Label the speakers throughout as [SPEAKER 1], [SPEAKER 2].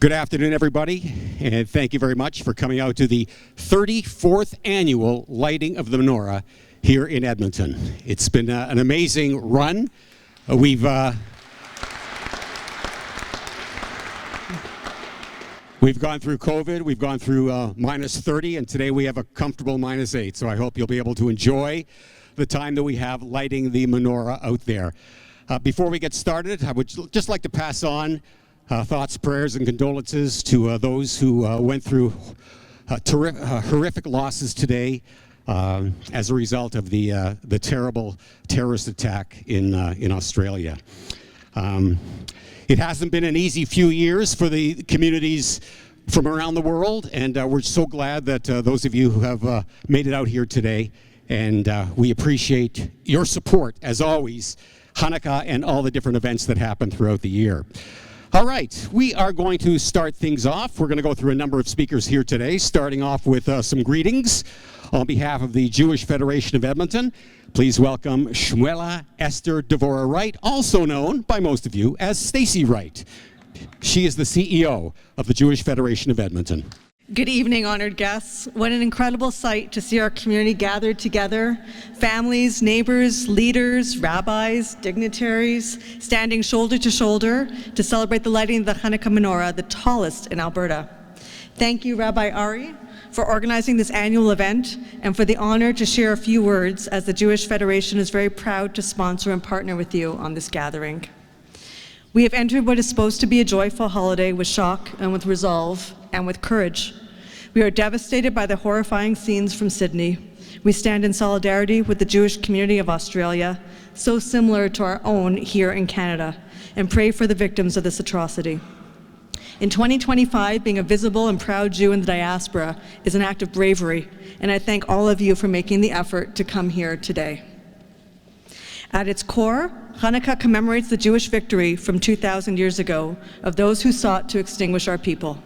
[SPEAKER 1] Good afternoon, everybody, and thank you very much for coming out to the 34th annual lighting of the Menorah here in Edmonton. It's been an amazing run. We've gone through COVID, we've gone through minus 30, and today we have a comfortable minus 8, so I hope you'll be able to enjoy the time that we have lighting the Menorah out there. Before we get started, I would just like to pass on thoughts, prayers, and condolences to those who went through horrific losses today as a result of the terrible terrorist attack in Australia. It hasn't been an easy few years for the communities from around the world, and we're so glad that those of you who have made it out here today, and we appreciate your support, as always, Hanukkah and all the different events that happen throughout the year. All right, we are going to start things off. We're going to go through a number of speakers here today, starting off with some greetings. On behalf of the Jewish Federation of Edmonton, please welcome Shmuela Esther Devora Wright, also known by most of you as Stacy Wright. She is the CEO of the Jewish Federation of Edmonton.
[SPEAKER 2] Good evening, honored guests. What an incredible sight to see our community gathered together. Families, neighbors, leaders, rabbis, dignitaries, standing shoulder to shoulder to celebrate the lighting of the Hanukkah menorah, the tallest in Alberta. Thank you, Rabbi Ari, for organizing this annual event and for the honor to share a few words, as the Jewish Federation is very proud to sponsor and partner with you on this gathering. We have entered what is supposed to be a joyful holiday with shock and with resolve and with courage. We are devastated by the horrifying scenes from Sydney. We stand in solidarity with the Jewish community of Australia, so similar to our own here in Canada, and pray for the victims of this atrocity. In 2025, being a visible and proud Jew in the diaspora is an act of bravery, and I thank all of you for making the effort to come here today. At its core, Hanukkah commemorates the Jewish victory from 2,000 years ago of those who sought to extinguish our people.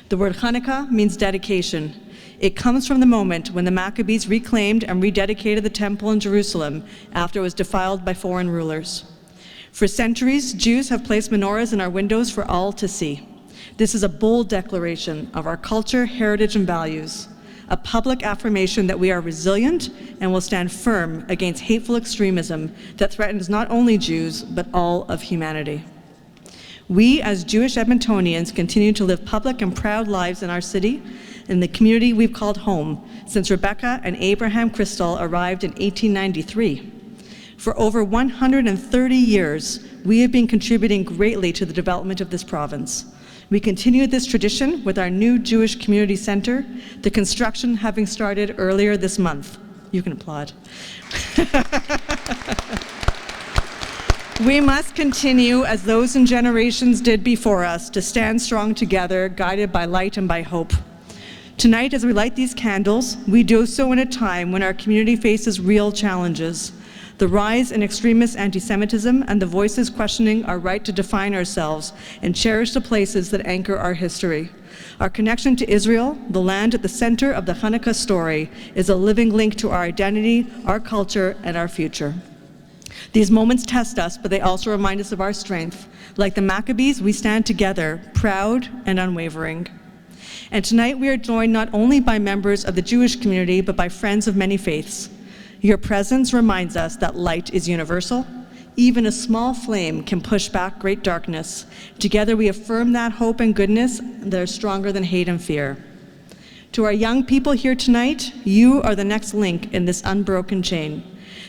[SPEAKER 2] The word Hanukkah means dedication. It comes from the moment when the Maccabees reclaimed and rededicated the temple in Jerusalem after it was defiled by foreign rulers. For centuries, Jews have placed menorahs in our windows for all to see. This is a bold declaration of our culture, heritage, and values, a public affirmation that we are resilient and will stand firm against hateful extremism that threatens not only Jews, but all of humanity. We, as Jewish Edmontonians, continue to live public and proud lives in our city, in the community we've called home, since Rebecca and Abraham Crystal arrived in 1893. For over 130 years, we have been contributing greatly to the development of this province. We continue this tradition with our new Jewish Community Center, the construction having started earlier this month. You can applaud. We must continue, as those in generations did before us, to stand strong together, guided by light and by hope. Tonight, as we light these candles, we do so in a time when our community faces real challenges. The rise in extremist anti-Semitism and the voices questioning our right to define ourselves and cherish the places that anchor our history. Our connection to Israel, the land at the center of the Hanukkah story, is a living link to our identity, our culture, and our future. These moments test us, but they also remind us of our strength. Like the Maccabees, we stand together, proud and unwavering. And tonight we are joined not only by members of the Jewish community, but by friends of many faiths. Your presence reminds us that light is universal. Even a small flame can push back great darkness. Together we affirm that hope and goodness that are stronger than hate and fear. To our young people here tonight, you are the next link in this unbroken chain.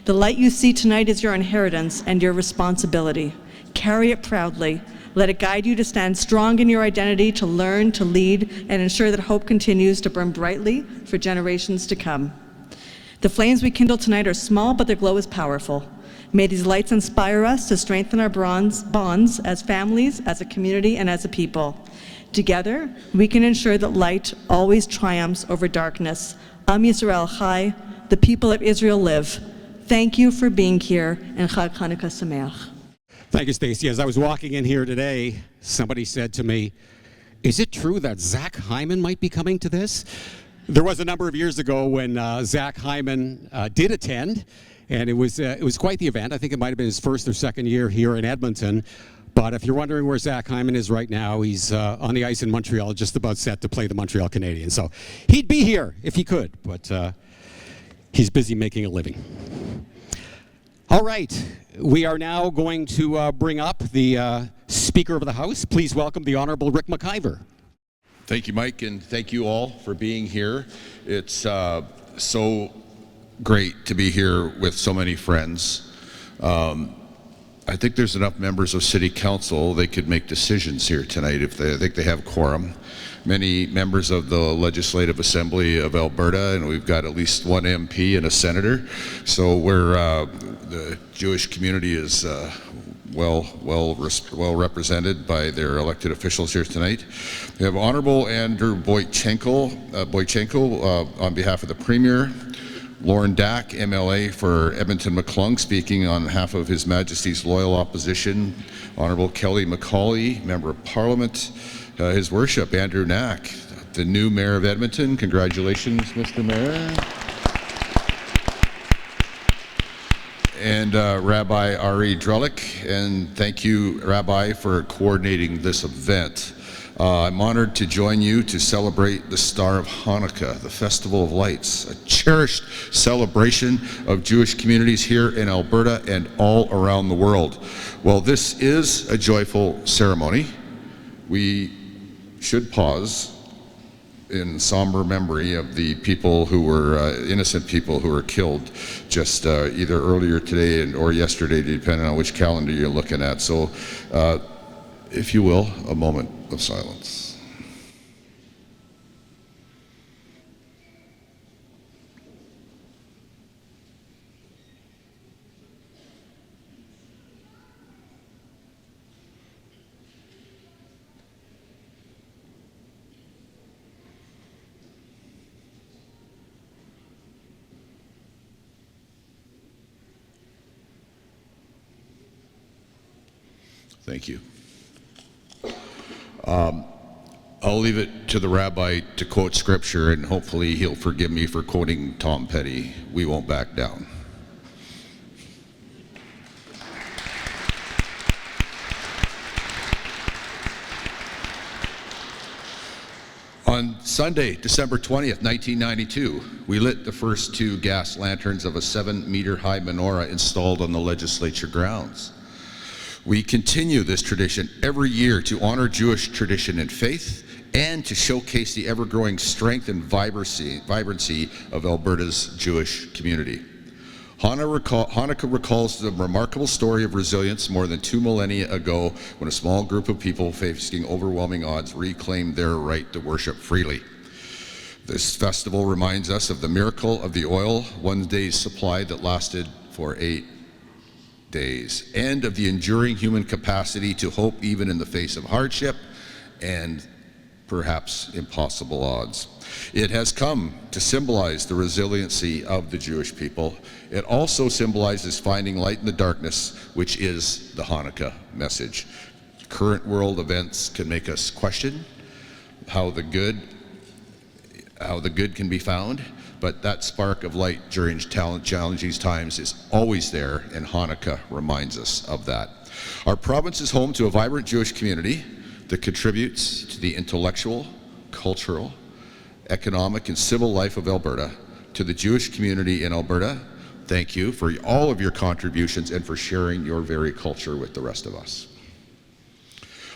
[SPEAKER 2] The light you see tonight is your inheritance and your responsibility. Carry it proudly. Let it guide you to stand strong in your identity, to learn, to lead, and ensure that hope continues to burn brightly for generations to come. The flames we kindle tonight are small, but their glow is powerful. May these lights inspire us to strengthen our bonds as families, as a community, and as a people. Together, we can ensure that light always triumphs over darkness. Am Yisrael Chai, the people of Israel live. Thank you for being here, and Chag Hanukkah Sameach.
[SPEAKER 1] Thank you, Stacy. As I was walking in here today, somebody said to me, "Is it true that Zach Hyman might be coming to this?" There was a number of years ago when Zach Hyman did attend, and it was quite the event. I think it might have been his first or second year here in Edmonton. But if you're wondering where Zach Hyman is right now, he's on the ice in Montreal, just about set to play the Montreal Canadiens. So he'd be here if he could, but he's busy making a living. All right, we are now going to bring up the Speaker of the House. Please welcome the Honorable Rick McIver.
[SPEAKER 3] Thank you, Mike, and thank you all for being here. It's so great to be here with so many friends. I think there's enough members of City Council, they could make decisions here tonight if they think they have quorum. Many members of the Legislative Assembly of Alberta, and we've got at least one MP and a senator. So the Jewish community is well represented by their elected officials here tonight. We have Honorable Andrew Boychenko on behalf of the Premier. Lauren Dack, MLA for Edmonton-McClung, speaking on behalf of His Majesty's Loyal Opposition. Honorable Kelly McCauley, Member of Parliament. His Worship, Andrew Knack, the new Mayor of Edmonton. Congratulations, Mr. Mayor. And Rabbi Ari Drelich, and thank you, Rabbi, for coordinating this event. I'm honored to join you to celebrate the Star of Hanukkah, the Festival of Lights, a cherished celebration of Jewish communities here in Alberta and all around the world. While this is a joyful ceremony, we should pause in somber memory of the people who were innocent people who were killed just either earlier today or yesterday, depending on which calendar you're looking at. So, if you will, a moment of silence. Thank you. I'll leave it to the rabbi to quote scripture, and hopefully he'll forgive me for quoting Tom Petty. We won't back down. On Sunday, December 20th, 1992, we lit the first two gas lanterns of a 7-meter-high menorah installed on the legislature grounds. We continue this tradition every year to honor Jewish tradition and faith and to showcase the ever-growing strength and vibrancy of Alberta's Jewish community. Hanukkah recalls the remarkable story of resilience more than 2 millennia ago when a small group of people facing overwhelming odds reclaimed their right to worship freely. This festival reminds us of the miracle of the oil, one day's supply that lasted for 8 days, and of the enduring human capacity to hope even in the face of hardship and perhaps impossible odds. It has come to symbolize the resiliency of the Jewish people. It also symbolizes finding light in the darkness, which is the Hanukkah message. Current world events can make us question how the good can be found, but that spark of light during challenging times is always there, and Hanukkah reminds us of that. Our province is home to a vibrant Jewish community that contributes to the intellectual, cultural, economic, and civil life of Alberta. To the Jewish community in Alberta, thank you for all of your contributions and for sharing your very culture with the rest of us.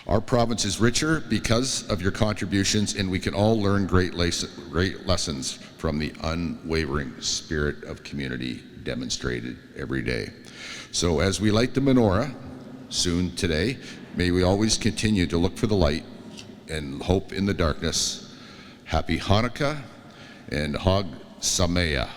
[SPEAKER 3] Our province is richer because of your contributions, and we can all learn great lessons from the unwavering spirit of community demonstrated every day. So as we light the menorah soon today, may we always continue to look for the light and hope in the darkness. Happy Hanukkah and Hag Sameach.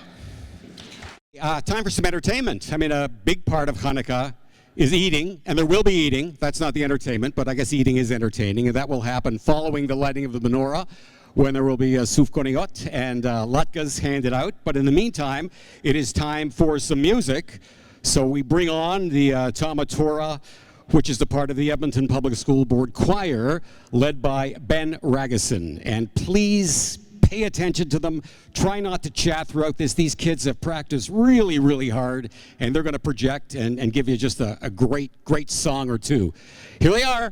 [SPEAKER 1] Time for some entertainment. I mean, a big part of Hanukkah is eating, and there will be eating. That's not the entertainment, but I guess eating is entertaining, and that will happen following the lighting of the menorah, when there will be a sufganiyot and latkes handed out. But in the meantime, it is time for some music. So we bring on the Talmud Torah, which is the part of the Edmonton Public School Board Choir, led by Ben Ragusin. And please Pay attention to them. Try not to chat throughout this. These kids have practiced really, really hard, and they're going to project and give you just a great, great song or two. Here they are.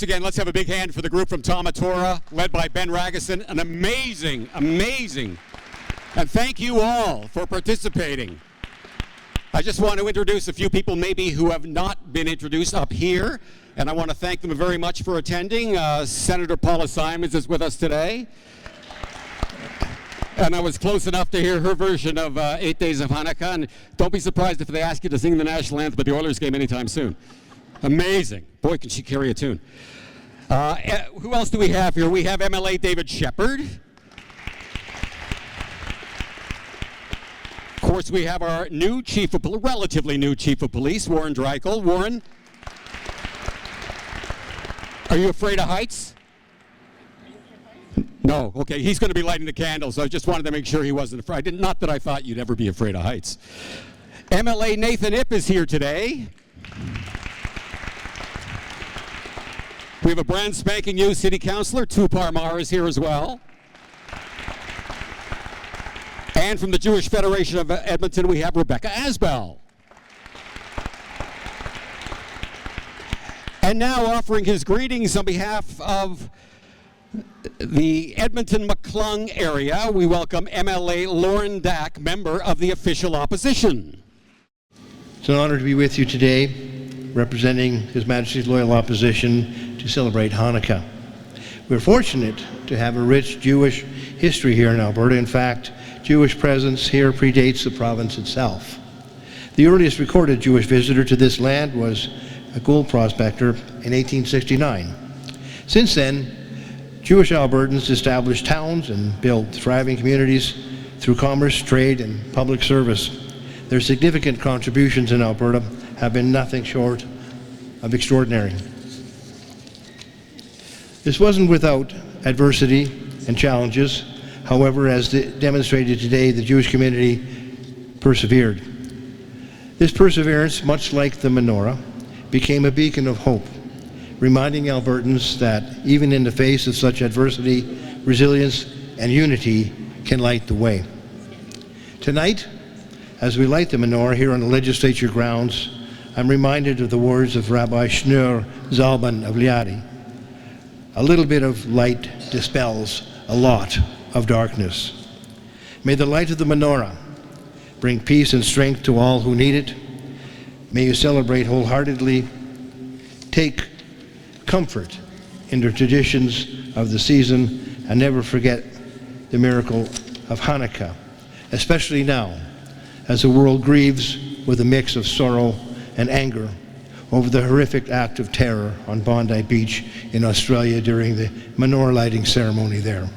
[SPEAKER 1] once again, let's have a big hand for the group from Tamatora, led by Ben Ragusan. An amazing, amazing, and thank you all for participating. I just want to introduce a few people maybe who have not been introduced up here, and I want to thank them very much for attending. Senator Paula Simons is with us today. And I was close enough to hear her version of 8 Days of Hanukkah, and don't be surprised if they ask you to sing the national anthem at the Oilers game anytime soon. Amazing. Boy, can she carry a tune. Who else do we have here? We have MLA David Shepard. Of course, we have our new relatively new Chief of Police, Warren Dreichel. Warren, are you afraid of heights? No, okay, he's going to be lighting the candles. I just wanted to make sure he wasn't afraid. Not that I thought you'd ever be afraid of heights. MLA Nathan Ip is here today. We have a brand spanking new city councilor, Tupar Mar, is here as well. And from the Jewish Federation of Edmonton, we have Rebecca Asbell. And now offering his greetings on behalf of the Edmonton-McClung area, we welcome MLA Lauren Dack, member of the official opposition.
[SPEAKER 4] It's an honor to be with you today, representing His Majesty's loyal opposition to celebrate Hanukkah. We're fortunate to have a rich Jewish history here in Alberta. In fact, Jewish presence here predates the province itself. The earliest recorded Jewish visitor to this land was a gold prospector in 1869. Since then, Jewish Albertans established towns and built thriving communities through commerce, trade, and public service. Their significant contributions in Alberta have been nothing short of extraordinary. This wasn't without adversity and challenges. However, as demonstrated today, the Jewish community persevered. This perseverance, much like the Menorah, became a beacon of hope, reminding Albertans that even in the face of such adversity, resilience and unity can light the way. Tonight, as we light the menorah here on the legislature grounds, I'm reminded of the words of Rabbi Shneur Zalman of Liadi. A little bit of light dispels a lot of darkness. May the light of the menorah bring peace and strength to all who need it. May you celebrate wholeheartedly, take comfort in the traditions of the season, and never forget the miracle of Hanukkah, especially now as the world grieves with a mix of sorrow and anger over the horrific act of terror on Bondi Beach in Australia during the menorah lighting ceremony there.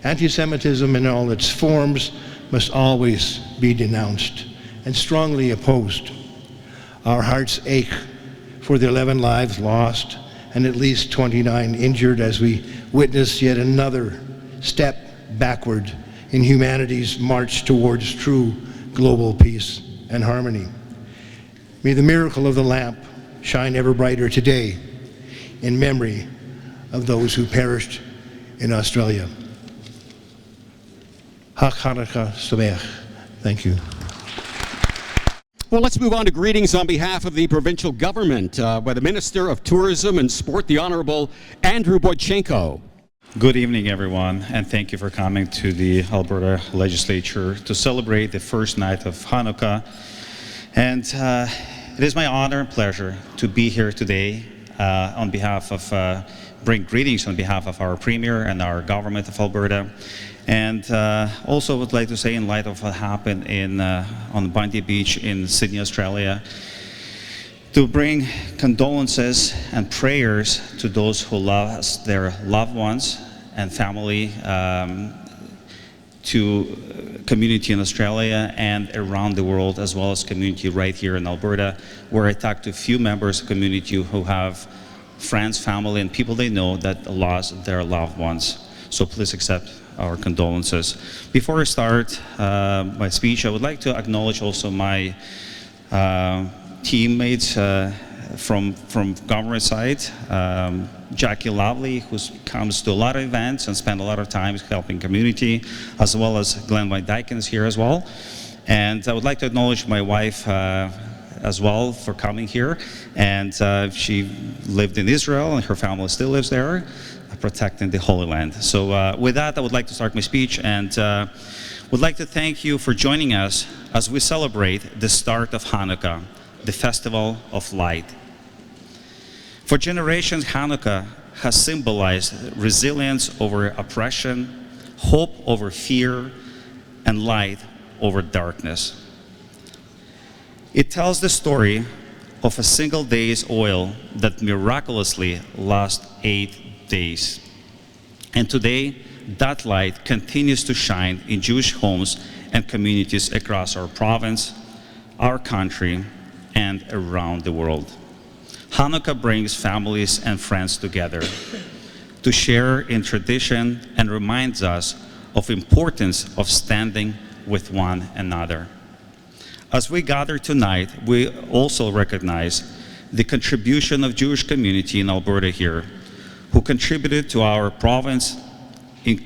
[SPEAKER 4] Anti-Semitism in all its forms must always be denounced and strongly opposed. Our hearts ache for the 11 lives lost and at least 29 injured as we witness yet another step backward in humanity's march towards true global peace and harmony. May the miracle of the lamp shine ever brighter today in memory of those who perished in Australia. Hak Hanukkah Sameach. Thank you.
[SPEAKER 1] Well, let's move on to greetings on behalf of the provincial government by the Minister of Tourism and Sport, the Honorable Andrew Boychenko.
[SPEAKER 5] Good evening, everyone, and thank you for coming to the Alberta Legislature to celebrate the first night of Hanukkah. And it is my honor and pleasure to be here today on behalf of, bring greetings on behalf of our Premier and our government of Alberta. And also would like to say, in light of what happened on Bondi Beach in Sydney, Australia, to bring condolences and prayers to those who lost their loved ones and family, to community in Australia and around the world, as well as community right here in Alberta, where I talked to a few members of the community who have friends, family, and people they know that lost their loved ones. So please accept our condolences. Before I start my speech, I would like to acknowledge also my teammates from government side, Jackie Lovely, who comes to a lot of events and spend a lot of time helping community, as well as Glenn Van Dyken is here as well. And I would like to acknowledge my wife, as well for coming here. And she lived in Israel, and her family still lives there, protecting the Holy Land. So with that, I would like to start my speech, and would like to thank you for joining us as we celebrate the start of Hanukkah, the Festival of Light. For generations, Hanukkah has symbolized resilience over oppression, hope over fear, and light over darkness. It tells the story of a single day's oil that miraculously lasts 8 days. And today, that light continues to shine in Jewish homes and communities across our province, our country, and around the world. Hanukkah brings families and friends together to share in tradition and reminds us of the importance of standing with one another. As we gather tonight, we also recognize the contribution of Jewish community in Alberta here, who contributed to our province in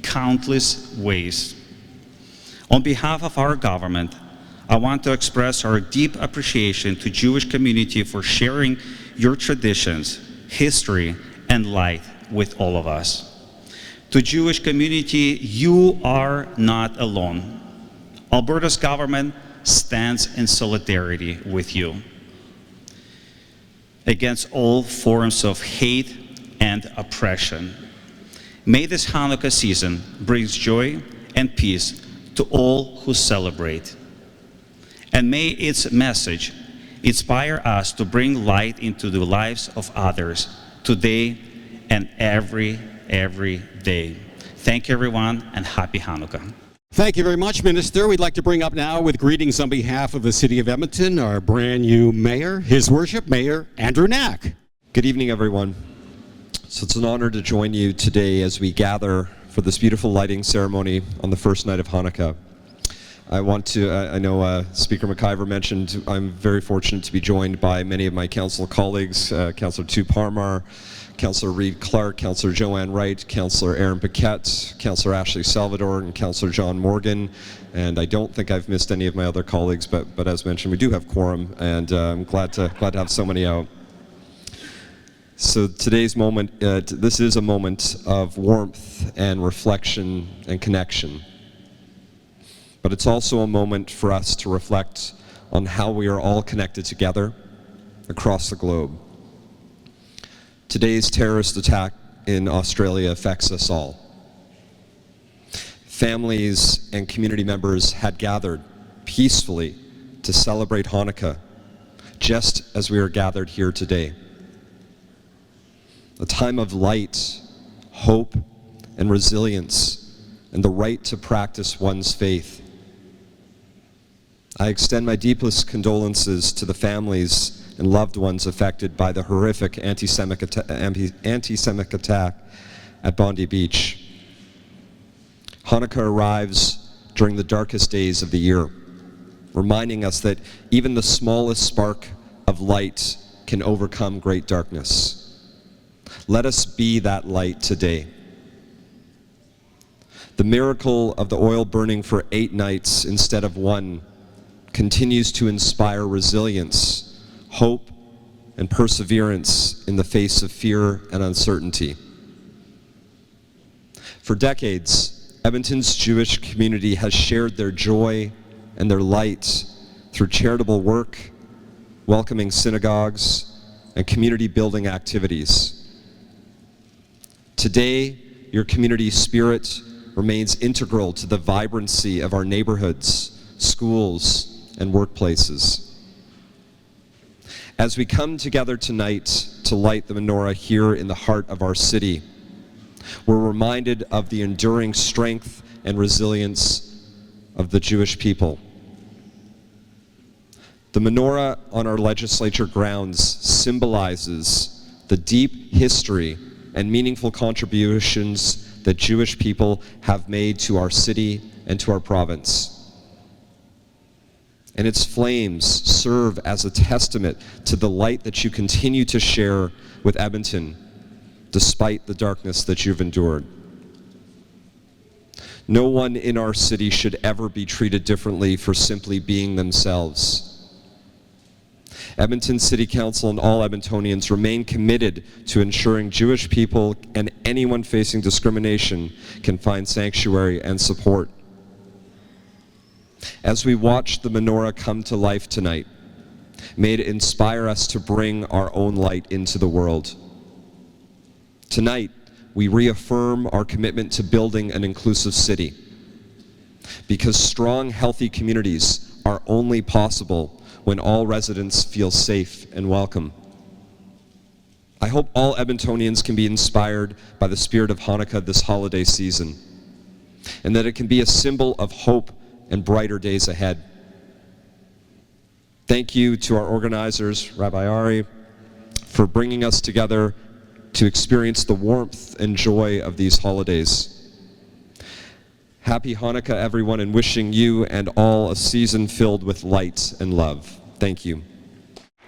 [SPEAKER 5] countless ways. On behalf of our government, I want to express our deep appreciation to Jewish community for sharing your traditions, history, and light with all of us. To Jewish community, you are not alone. Alberta's government stands in solidarity with you against all forms of hate and oppression. May this Hanukkah season bring joy and peace to all who celebrate. And may its message inspire us to bring light into the lives of others today and every day. Thank you, everyone, and happy Hanukkah.
[SPEAKER 1] Thank you very much, Minister. We'd like to bring up now with greetings on behalf of the City of Edmonton, our brand new mayor, His Worship Mayor Andrew Knack.
[SPEAKER 6] Good evening, everyone. So it's an honor to join you today as we gather for this beautiful lighting ceremony on the first night of Hanukkah. I know Speaker McIver mentioned I'm very fortunate to be joined by many of my council colleagues, Councillor Tu Parmar, Councillor Reed Clark, Councillor Joanne Wright, Councillor Aaron Paquette, Councillor Ashley Salvador, and Councillor John Morgan. And I don't think I've missed any of my other colleagues, but as mentioned, we do have quorum, and I'm glad to have so many out. So today's moment, this is a moment of warmth and reflection and connection. But it's also a moment for us to reflect on how we are all connected together across the globe. Today's terrorist attack in Australia affects us all. Families and community members had gathered peacefully to celebrate Hanukkah, just as we are gathered here today. A time of light, hope, and resilience, and the right to practice one's faith. I extend my deepest condolences to the families and loved ones affected by the horrific anti-Semitic attack at Bondi Beach. Hanukkah arrives during the darkest days of the year, reminding us that even the smallest spark of light can overcome great darkness. Let us be that light today. The miracle of the oil burning for 8 nights instead of 1 continues to inspire resilience, hope, and perseverance in the face of fear and uncertainty. For decades, Edmonton's Jewish community has shared their joy and their light through charitable work, welcoming synagogues, and community building activities. Today, your community spirit remains integral to the vibrancy of our neighborhoods, schools, and workplaces. As we come together tonight to light the menorah here in the heart of our city, we're reminded of the enduring strength and resilience of the Jewish people. The menorah on our legislature grounds symbolizes the deep history and meaningful contributions that Jewish people have made to our city and to our province. And its flames serve as a testament to the light that you continue to share with Edmonton, despite the darkness that you've endured. No one in our city should ever be treated differently for simply being themselves. Edmonton City Council and all Edmontonians remain committed to ensuring Jewish people and anyone facing discrimination can find sanctuary and support. As we watch the menorah come to life tonight, may it inspire us to bring our own light into the world. Tonight, we reaffirm our commitment to building an inclusive city, because strong, healthy communities are only possible when all residents feel safe and welcome. I hope all Edmontonians can be inspired by the spirit of Hanukkah this holiday season, and that it can be a symbol of hope and brighter days ahead. Thank you to our organizers, Rabbi Ari, for bringing us together to experience the warmth and joy of these holidays. Happy Hanukkah, everyone, and wishing you and all a season filled with light and love. Thank you.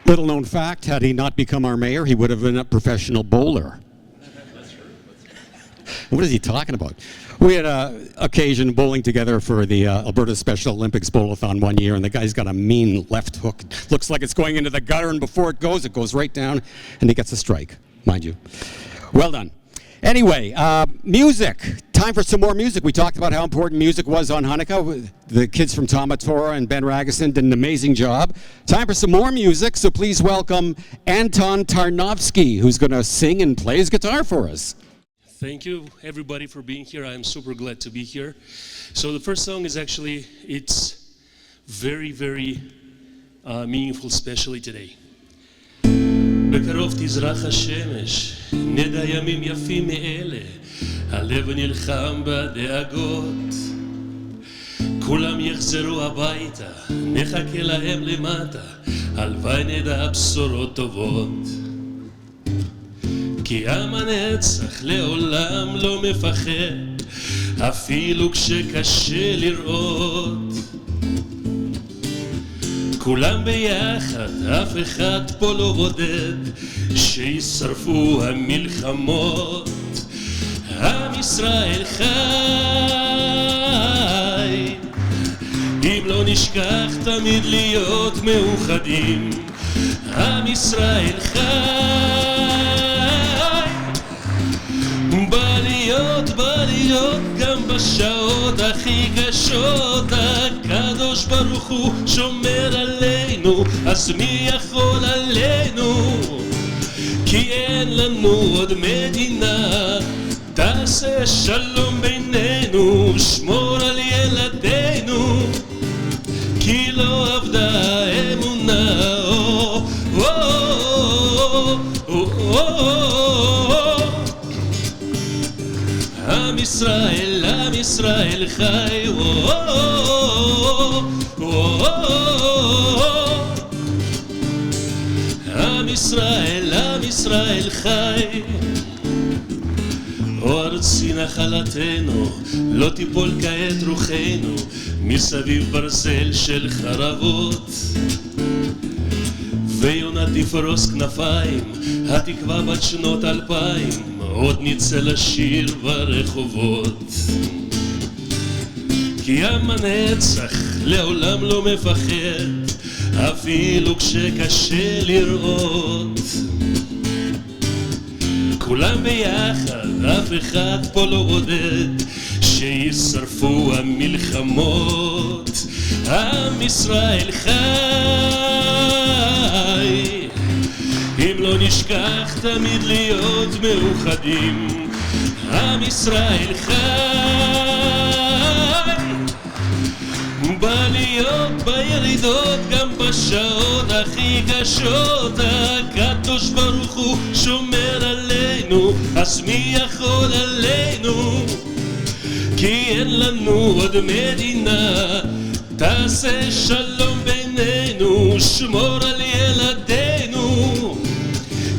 [SPEAKER 1] Little known fact, had he not become our mayor, he would have been a professional bowler. What is he talking about? We had an occasion bowling together for the Alberta Special Olympics Bowl-a-thon one year, and the guy's got a mean left hook. Looks like it's going into the gutter, and before it goes right down, and he gets a strike, mind you. Well done. Anyway, music. Time for some more music. We talked about how important music was on Hanukkah. The kids from Tama Torah and Ben Ragusin did an amazing job. Time for some more music, so please welcome Anton Tarnovsky, who's going to sing and play his guitar for us.
[SPEAKER 7] Thank you, everybody, for being here. I'm super glad to be here. So the first song is actually, it's very, very meaningful, especially today. בקרוב תזרח השמש, נדע ימים יפים מאלה, הלב נלחם בדאגות. כולם יחזרו הביתה, נחכה להם למטה, הלוואי נדע בשורות טובות. כי עם הנצח לעולם לא מפחד, אפילו כשקשה לראות. כולם ביחד, אף אחד פה לא בודד, שישרפו המלחמות. עם ישראל חי, אם לא נשכח תמיד להיות מאוחדים. עם ישראל חי, בא להיות גם בשעות הכי קשות. הקדוש ברוך הוא שומר עלינו, אז מי יכול עלינו? כי אין לנו עוד מדינה. תעשה שלום בינינו, שמור על ילדינו, כי לא עבדה האמונה. עם ישראל חי, עם ישראל חי. ארצי נחלתנו, לא תיפול כעת רוחנו, מסביב ברזל של חרבות. ויונה תפרוס כנפיים, התקווה בת שנות 2000, עוד נצא לשיר ברחובות. כי עם הנצח לעולם לא מפחד, אפילו כשקשה לראות. כולם ביחד, אף אחד פה לא בודד, שישרפו המלחמות. עם ישראל חי, אם לא נשכח תמיד להיות מאוחדים. עם ישראל חי, בא להיות בירידות גם בשעות הכי קשות. הקדוש ברוך הוא שומר עלינו, אז מי יכול עלינו? כי אין לנו עוד מדינה. תעשה שלום בינינו, שמור על ילדינו,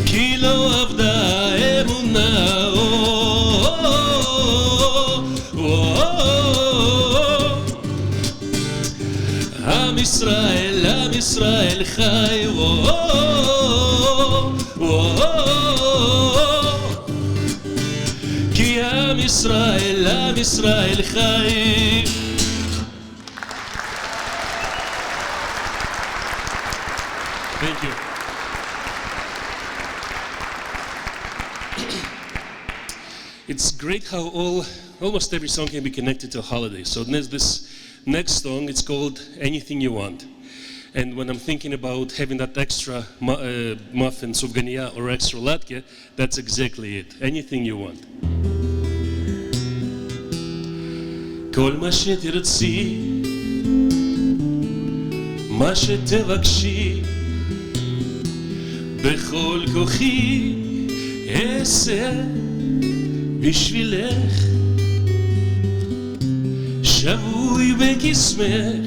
[SPEAKER 7] כי לא עבדה האמונה. עם ישראל חי, כי עם ישראל חי. Thank you. great how almost every song can be connected to a holiday. So there's this next song, it's called Anything You Want. And when I'm thinking about having that extra muffin, sufganiya, or extra latke, that's exactly it. Anything you want. כל מה שתרצי, מה שתבקשי, בכל כוחי אעשה בשבילך, שבוי בקסמך,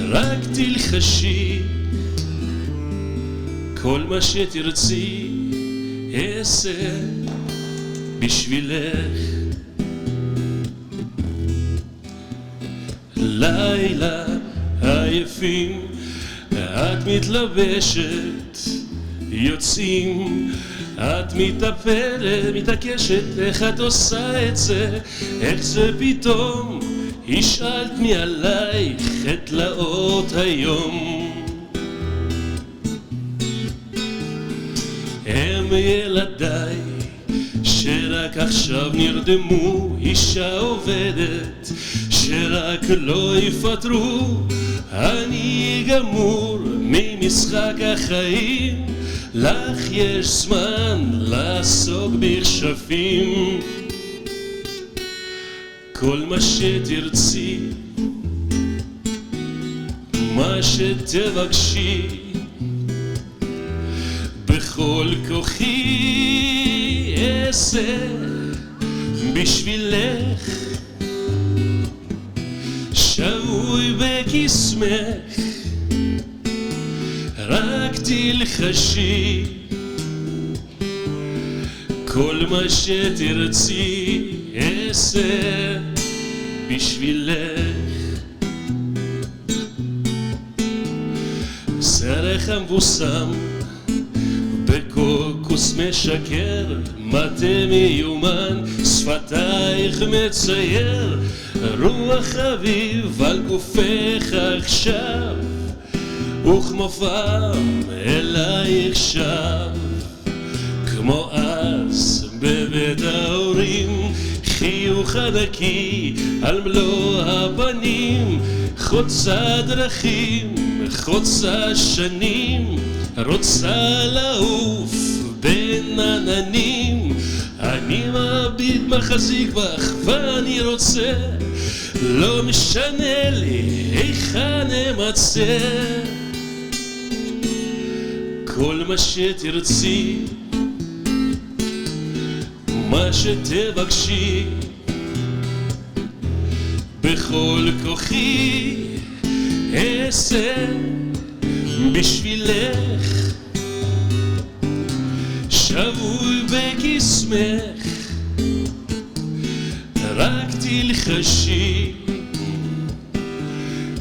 [SPEAKER 7] רק תלחשי, כל מה שתרצי אעשה בשבילך. לילה עייפים את מתלבשת, יוצאים את מתאפרת, מתעקשת, איך את עושה את זה, איך זה פתאום השאלת מעלייך את תלאות היום. הם ילדיי שרק עכשיו נרדמו, אישה עובדת שרק לא יפטרו, אני גמור ממשחק החיים, לך יש זמן לעסוק בכשפים. כל מה שתרצי, מה שתבקשי, בכל כוחי אעשה בשבילך, שבוי בקסמך, רק תלחשי, כל מה שתרצי אעשה בשבילך. שרך המבוסם בקוקוס משקר, מטה מיומן שפתייך מצייר, רוח אביב על גופך עכשיו, וכמו פעם אלייך שב, כמו אז בבית ההורים, חיוך ענקי על מלוא הפנים, חוצה דרכים, חוצה שנים, רוצה לעוף בין עננים, אני מביט מחזיק בך ואני רוצה, לא משנה לי היכן אמצא, כל מה שתרצי, מה שתבקשי, בכל כוחי אעשה בשבילך, שבוי בקסמך, רק תלחשי,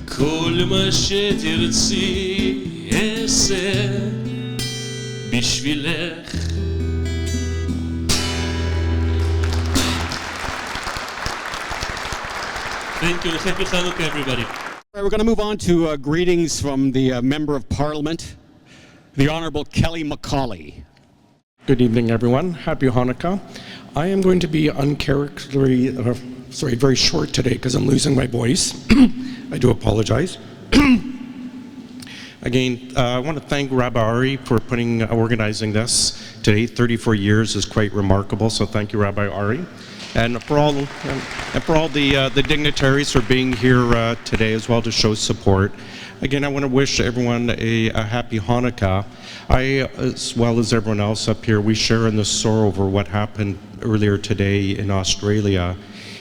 [SPEAKER 7] כל מה שתרצי אעשה בשבילך. Thank you. Happy Hanukkah, everybody.
[SPEAKER 1] All right, we're going to move on to greetings from the Member of Parliament, the Honourable Kelly Macaulay.
[SPEAKER 8] Good evening, everyone. Happy Hanukkah. I am going to be very short today because I'm losing my voice. I do apologize. Again, I want to thank Rabbi Ari for organizing this today. 34 years is quite remarkable, so thank you, Rabbi Ari. And for all the dignitaries for being here today as well to show support. Again, I want to wish everyone a happy Hanukkah. I, as well as everyone else up here, we share in the sorrow over what happened earlier today in Australia.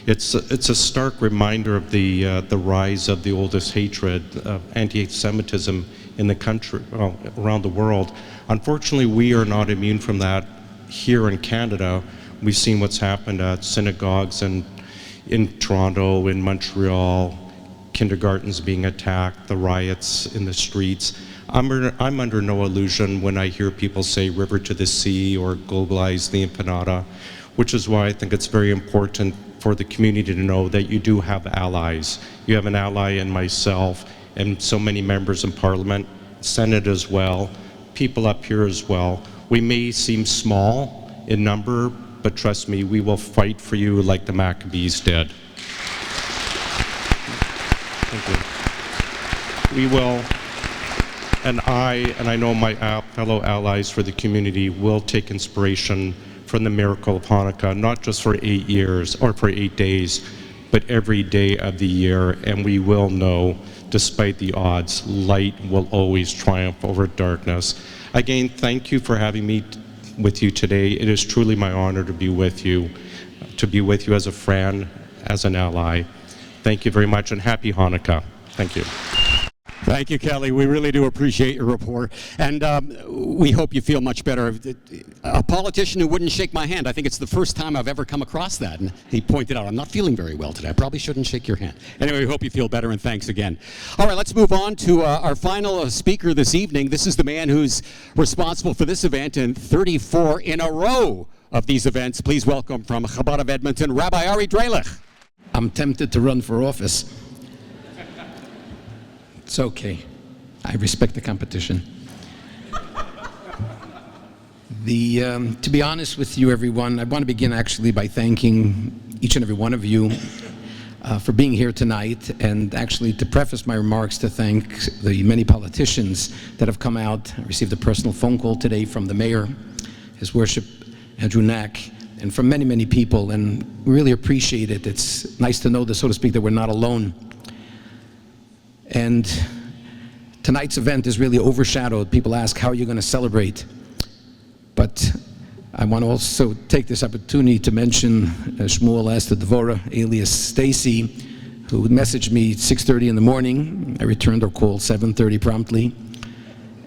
[SPEAKER 8] It's a stark reminder of the rise of the oldest hatred of anti-Semitism in the country, around the world. Unfortunately, we are not immune from that here in Canada. We've seen what's happened at synagogues and in Toronto, in Montreal, kindergartens being attacked, the riots in the streets. I'm under no illusion when I hear people say river to the sea or globalize the empanada, which is why I think it's very important for the community to know that you do have allies. You have an ally in myself and so many members in Parliament, Senate as well, people up here as well. We may seem small in number, but trust me, we will fight for you like the Maccabees did. Thank you. We will, and I know my fellow allies for the community will take inspiration from the miracle of Hanukkah, not just for 8 years or for 8 days, but every day of the year, and we will know, despite the odds, light will always triumph over darkness. Again, thank you for having me with you today. It is truly my honor to be with you as a friend, as an ally. Thank you very much, and happy Hanukkah. Thank you.
[SPEAKER 1] Thank you, Kelly. We really do appreciate your report, and we hope you feel much better. A politician who wouldn't shake my hand, I think it's the first time I've ever come across that, and he pointed out, I'm not feeling very well today. I probably shouldn't shake your hand. Anyway, we hope you feel better, and thanks again. All right, let's move on to our final speaker this evening. This is the man who's responsible for this event in 34 in a row of these events. Please welcome from Chabad of Edmonton, Rabbi Ari Dreilich.
[SPEAKER 9] I'm tempted to run for office. It's okay. I respect the competition. To be honest with you, everyone, I want to begin actually by thanking each and every one of you for being here tonight, and actually to preface my remarks to thank the many politicians that have come out. I received a personal phone call today from the mayor, His Worship Andrew Knack, and from many, many people, and we really appreciate it. It's nice to know, so to speak, that we're not alone. And tonight's event is really overshadowed. People ask, how are you going to celebrate? But I want to also take this opportunity to mention Shmuel Esther Dvorah, alias Stacy, who messaged me at 6:30 in the morning. I returned her call 7:30 promptly.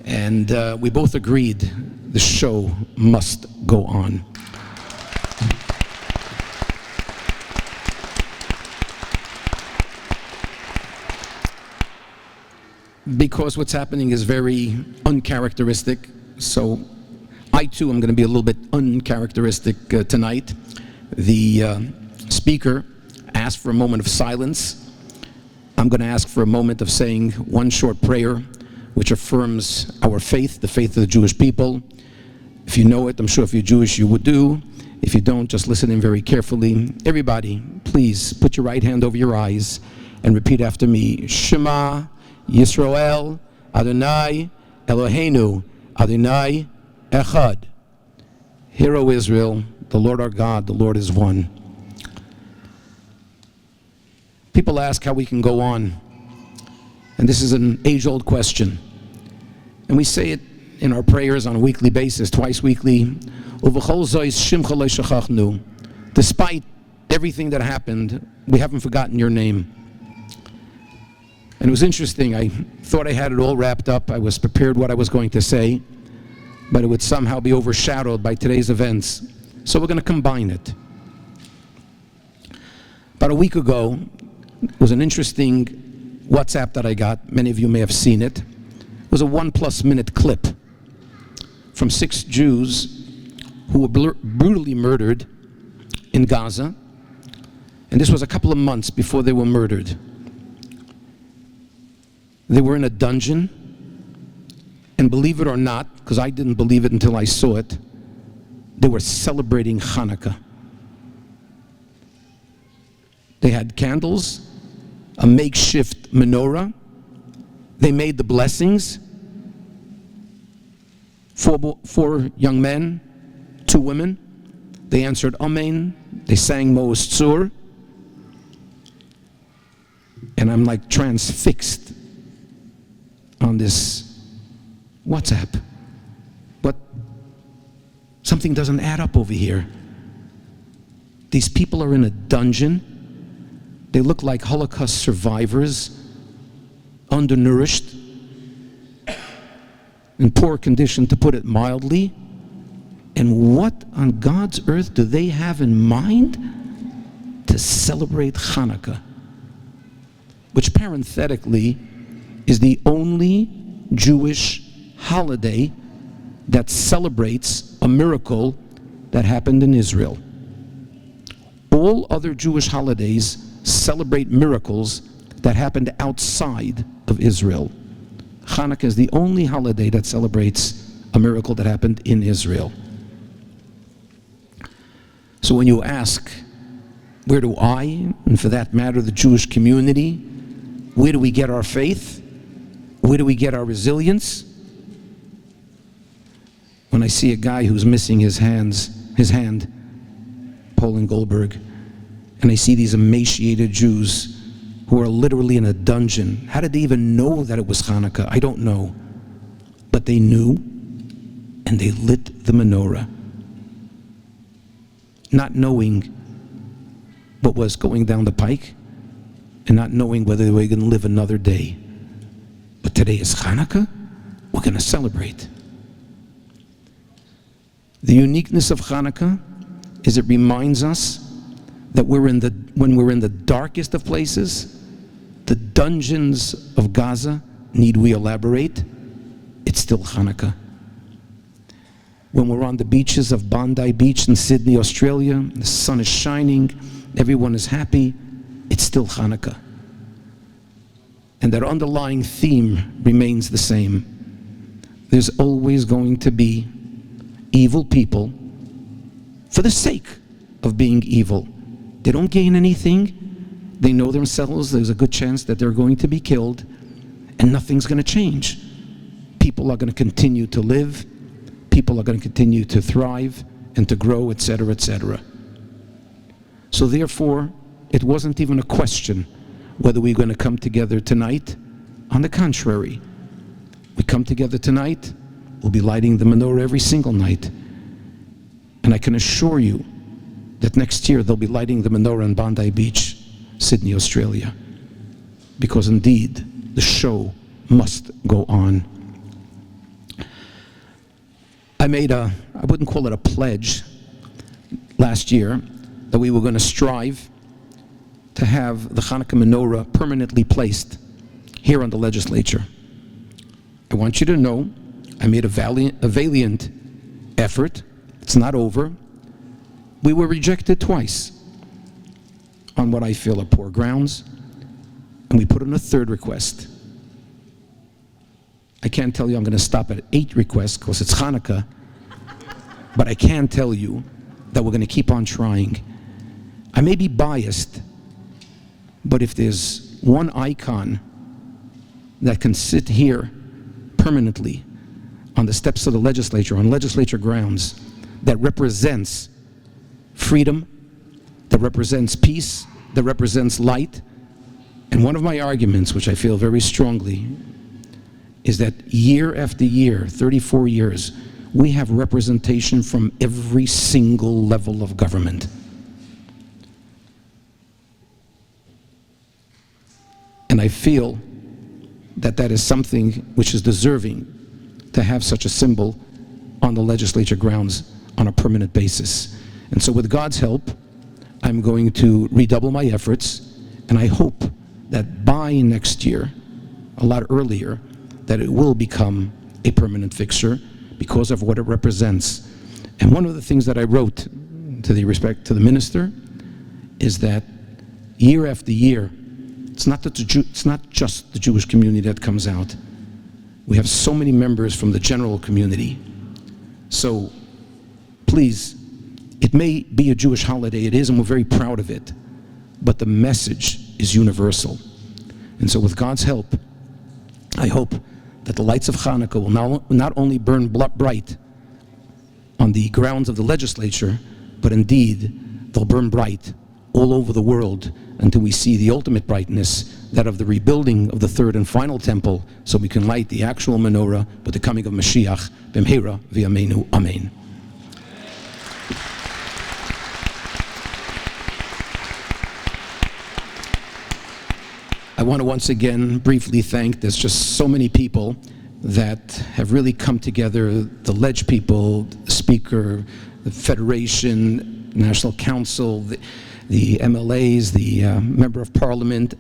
[SPEAKER 9] And we both agreed the show must go on. Because what's happening is very uncharacteristic, so I too am going to be a little bit uncharacteristic tonight. The speaker asked for a moment of silence. I'm going to ask for a moment of saying one short prayer which affirms our faith, the faith of the Jewish people. If you know it, I'm sure if you're Jewish you would do. If you don't, just listen in very carefully. Everybody, please put your right hand over your eyes and repeat after me. Shema Yisrael, Adonai, Eloheinu, Adonai, Echad. Hear, O Israel, the Lord our God, the Lord is one. People ask how we can go on, and this is an age-old question. And we say it in our prayers on a weekly basis, twice weekly. Despite everything that happened, we haven't forgotten your name. And it was interesting, I thought I had it all wrapped up. I was prepared what I was going to say, but it would somehow be overshadowed by today's events. So we're going to combine it. About a week ago, it was an interesting WhatsApp that I got. Many of you may have seen it. It was a 1+ minute clip from 6 Jews who were brutally murdered in Gaza. And this was a couple of months before they were murdered. They were in a dungeon, and believe it or not, because I didn't believe it until I saw it, they were celebrating Hanukkah. They had candles, a makeshift menorah. They made the blessings. 4 young men, 2 women. They answered Amen. They sang Mo's Tzur. And I'm like transfixed on this WhatsApp. But something doesn't add up over here. These people are in a dungeon. They look like Holocaust survivors, undernourished, in poor condition, to put it mildly. And what on God's earth do they have in mind? To celebrate Hanukkah, which parenthetically is the only Jewish holiday that celebrates a miracle that happened in Israel. All other Jewish holidays celebrate miracles that happened outside of Israel. Hanukkah is the only holiday that celebrates a miracle that happened in Israel. So when you ask, where do I, and for that matter the Jewish community, where do we get our faith? Where do we get our resilience? When I see a guy who's missing his hand, Poland Goldberg, and I see these emaciated Jews who are literally in a dungeon. How did they even know that it was Hanukkah? I don't know. But they knew, and they lit the menorah, not knowing what was going down the pike, and not knowing whether they were going to live another day. But today is Hanukkah. We're going to celebrate. The uniqueness of Hanukkah is it reminds us that when we're in the darkest of places, the dungeons of Gaza, need we elaborate? It's still Hanukkah. When we're on the beaches of Bondi Beach in Sydney, Australia, the sun is shining, everyone is happy, it's still Hanukkah. And that underlying theme remains the same. There's always going to be evil people for the sake of being evil. They don't gain anything. They know themselves there's a good chance that they're going to be killed, and nothing's going to change. People are going to continue to live. People are going to continue to thrive and to grow, etc., etc. So therefore, it wasn't even a question whether we're going to come together tonight. On the contrary, we come together tonight, we'll be lighting the menorah every single night. And I can assure you that next year they'll be lighting the menorah in Bondi Beach, Sydney, Australia. Because indeed, the show must go on. I wouldn't call it a pledge last year, that we were going to strive to have the Hanukkah menorah permanently placed here on the legislature. I want you to know I made a valiant effort. It's not over. We were rejected twice on what I feel are poor grounds, and we put in a third request. I can't tell you I'm going to stop at 8 requests because it's Hanukkah, but I can tell you that we're going to keep on trying. I may be biased, but if there's one icon that can sit here permanently on the steps of the legislature, on legislature grounds, that represents freedom, that represents peace, that represents light. And one of my arguments, which I feel very strongly, is that year after year, 34 years, we have representation from every single level of government. And I feel that that is something which is deserving to have such a symbol on the legislature grounds on a permanent basis. And so with God's help, I'm going to redouble my efforts, and I hope that by next year, a lot earlier, that it will become a permanent fixture because of what it represents. And one of the things that I wrote to the respect to the minister is that year after year, it's not just the Jewish community that comes out. We have so many members from the general community. So please, it may be a Jewish holiday, it is, and we're very proud of it, but the message is universal. And so with God's help, I hope that the lights of Hanukkah will not only burn bright on the grounds of the legislature, but indeed they'll burn bright all over the world until we see the ultimate brightness, that of the rebuilding of the third and final temple, so we can light the actual menorah with the coming of Mashiach, b'mheira v'yameinu, amen. I want to once again briefly thank, there's just so many people that have really come together, the Ledge people, the Speaker, the Federation, National Council, the MLAs, the Member of Parliament,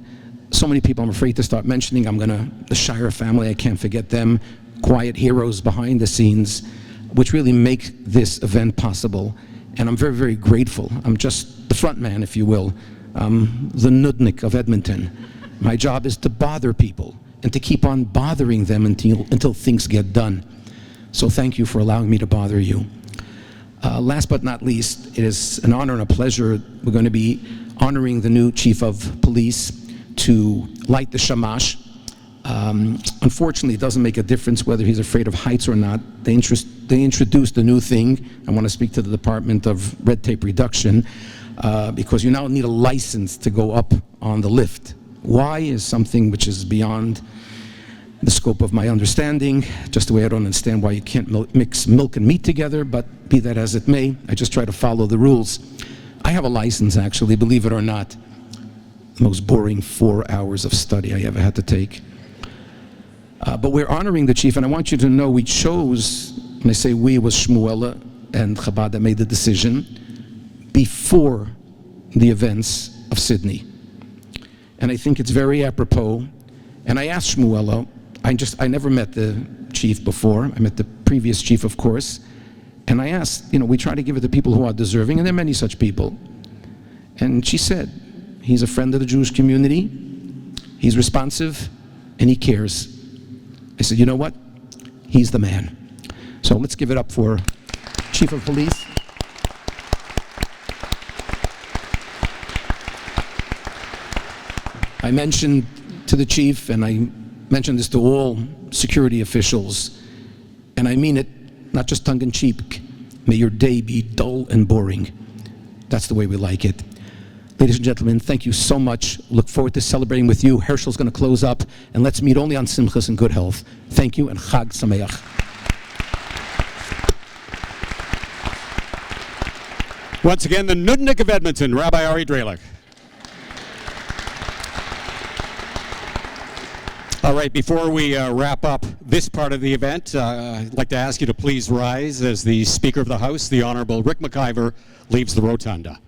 [SPEAKER 9] so many people I'm afraid to start mentioning. The Shire family, I can't forget them, quiet heroes behind the scenes, which really make this event possible. And I'm very, very grateful. I'm just the front man, if you will, the nudnik of Edmonton. My job is to bother people and to keep on bothering them until things get done. So thank you for allowing me to bother you. Last but not least, it is an honor and a pleasure. We're going to be honoring the new chief of police to light the shamash. Unfortunately, it doesn't make a difference whether he's afraid of heights or not. They introduced a new thing. I want to speak to the Department of Red Tape Reduction because you now need a license to go up on the lift. Why is something which is beyond the scope of my understanding, just the way I don't understand why you can't mix milk and meat together, but be that as it may, I just try to follow the rules. I have a license, actually, believe it or not. The most boring 4 hours of study I ever had to take. But we're honoring the chief, and I want you to know we chose, when I say we, it was Shmuela and Chabad that made the decision before the events of Sydney. And I think it's very apropos. And I asked Shmuela, I never met the chief before. I met the previous chief, of course. And I asked, we try to give it to people who are deserving, and there are many such people. And she said, he's a friend of the Jewish community, he's responsive, and he cares. I said, you know what? He's the man. So let's give it up for Chief of Police. I mentioned to the chief, and I mentioned this to all security officials, and I mean it not just tongue-in-cheek. May your day be dull and boring. That's the way we like it. Ladies and gentlemen, thank you so much. Look forward to celebrating with you. Herschel's going to close up, and let's meet only on Simchas and good health. Thank you, and Chag Sameach.
[SPEAKER 1] Once again, the Nudnik of Edmonton, Rabbi Ari Drelek. All right, before we wrap up this part of the event, I'd like to ask you to please rise as the Speaker of the House, the Honorable Rick McIver, leaves the rotunda.